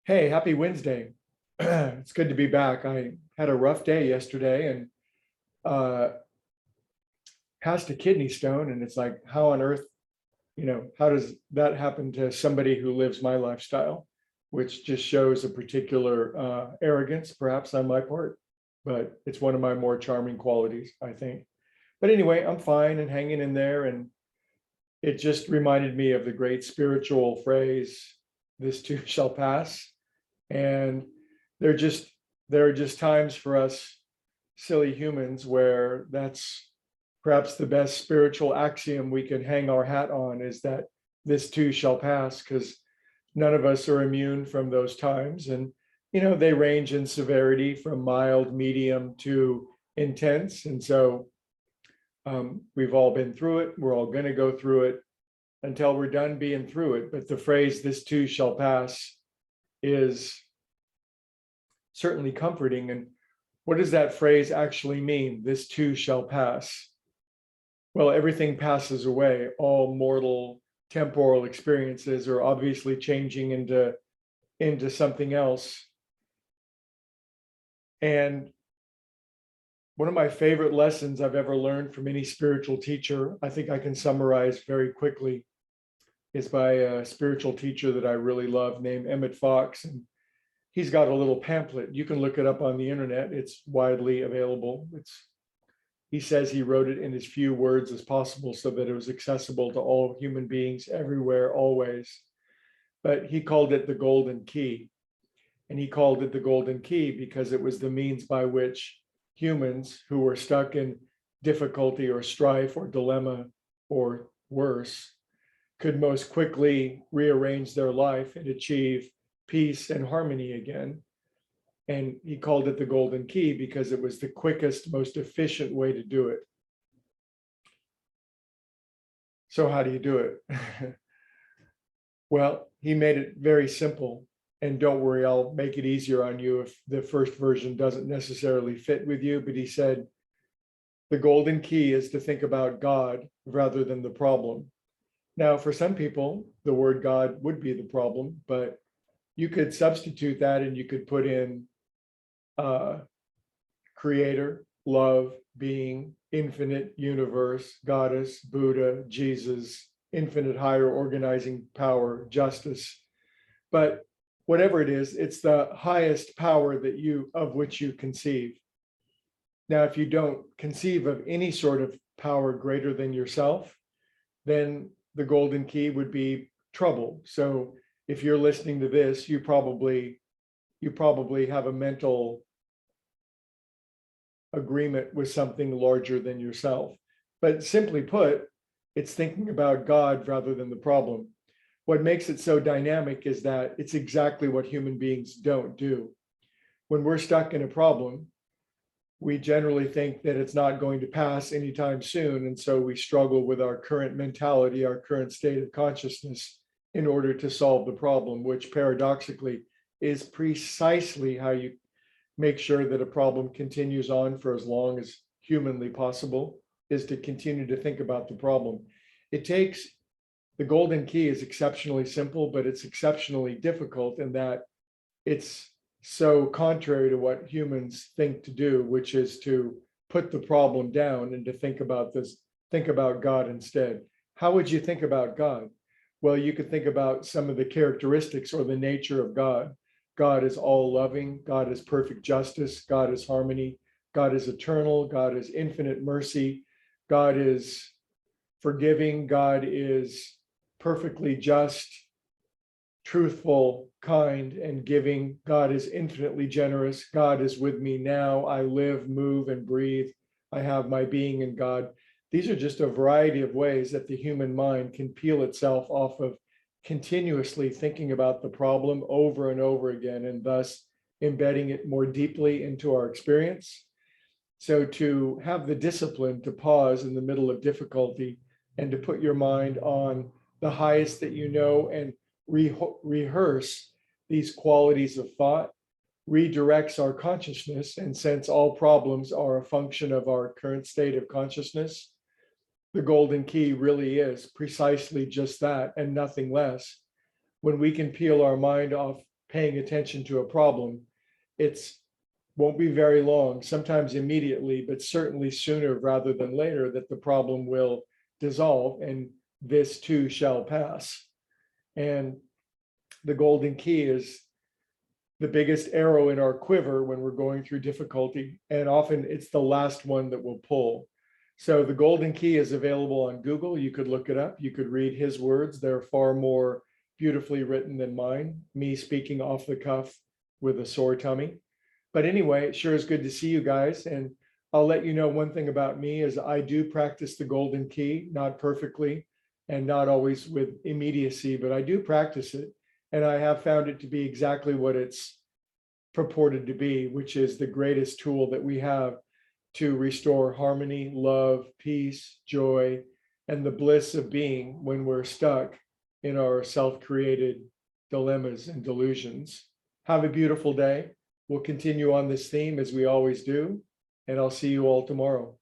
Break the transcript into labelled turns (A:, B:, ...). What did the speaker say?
A: Hey, happy Wednesday. It's good to be back. I had a rough day yesterday and uh, passed a kidney stone. And it's like, how on earth, how does that happen to somebody who lives my lifestyle? Which just shows a particular arrogance, perhaps on my part, but it's one of my more charming qualities, I think. But anyway, I'm fine and hanging in there. And it just reminded me of the great spiritual phrase, this too shall pass. And there just there are just times for us silly humans where that's perhaps the best spiritual axiom we can hang our hat on, is that this too shall pass, because none of us are immune from those times. And they range in severity from mild, medium to intense. And so we've all been through it. We're all going to go through it until we're done being through it. But the phrase, this too shall pass, is certainly comforting. And what does that phrase actually mean? This too shall pass. Well, everything passes away. All mortal temporal experiences are obviously changing into something else. And one of my favorite lessons I've ever learned from any spiritual teacher, I think I can summarize very quickly, is by a spiritual teacher that I really love named Emmett Fox. And he's got a little pamphlet. You can look it up on the internet. It's widely available. He says he wrote it in as few words as possible so that it was accessible to all human beings everywhere, always. But he called it the golden key. And he called it the golden key because it was the means by which humans who were stuck in difficulty or strife or dilemma or worse could most quickly rearrange their life and achieve peace and harmony again. And he called it the golden key because it was the quickest, most efficient way to do it. So how do you do it? Well, he made it very simple. And don't worry, I'll make it easier on you if the first version doesn't necessarily fit with you. But he said, the golden key is to think about God rather than the problem. Now, for some people, the word God would be the problem, but you could substitute that and you could put in creator, love, being, infinite universe, goddess, Buddha, Jesus, infinite higher organizing power, justice. But whatever it is, it's the highest power of which you conceive. Now, if you don't conceive of any sort of power greater than yourself, then the golden key would be trouble. So if you're listening to this, you probably have a mental agreement with something larger than yourself. But simply put, it's thinking about God rather than the problem. What makes it so dynamic is that it's exactly what human beings don't do. When we're stuck in a problem, we generally think that it's not going to pass anytime soon. And so we struggle with our current mentality, our current state of consciousness in order to solve the problem, which paradoxically is precisely how you make sure that a problem continues on for as long as humanly possible, is to continue to think about the problem. The golden key is exceptionally simple, but it's exceptionally difficult in that it's so contrary to what humans think to do, which is to put the problem down and to think about God instead. How would you think about God? Well, you could think about some of the characteristics or the nature of God. God is all loving. God is perfect justice. God is harmony. God is eternal. God is infinite mercy. God is forgiving. God is perfectly just, truthful, kind, and giving. God is infinitely generous. God is with me now. I live, move, and breathe. I have my being in God. These are just a variety of ways that the human mind can peel itself off of continuously thinking about the problem over and over again, and thus embedding it more deeply into our experience. So to have the discipline to pause in the middle of difficulty and to put your mind on the highest that you know and rehearse these qualities of thought redirects our consciousness. And since all problems are a function of our current state of consciousness, the golden key really is precisely just that and nothing less. When we can peel our mind off paying attention to a problem, it's won't be very long, sometimes immediately, but certainly sooner rather than later, that the problem will dissolve and this too shall pass. And the golden key is the biggest arrow in our quiver when we're going through difficulty. And often it's the last one that will pull. So the golden key is available on Google. You could look it up. You could read his words. They're far more beautifully written than mine, me speaking off the cuff with a sore tummy. But anyway, it sure is good to see you guys. And I'll let you know one thing about me is I do practice the golden key, not perfectly and not always with immediacy, but I do practice it. And I have found it to be exactly what it's purported to be, which is the greatest tool that we have to restore harmony, love, peace, joy, and the bliss of being when we're stuck in our self-created dilemmas and delusions. Have a beautiful day. We'll continue on this theme as we always do, and I'll see you all tomorrow.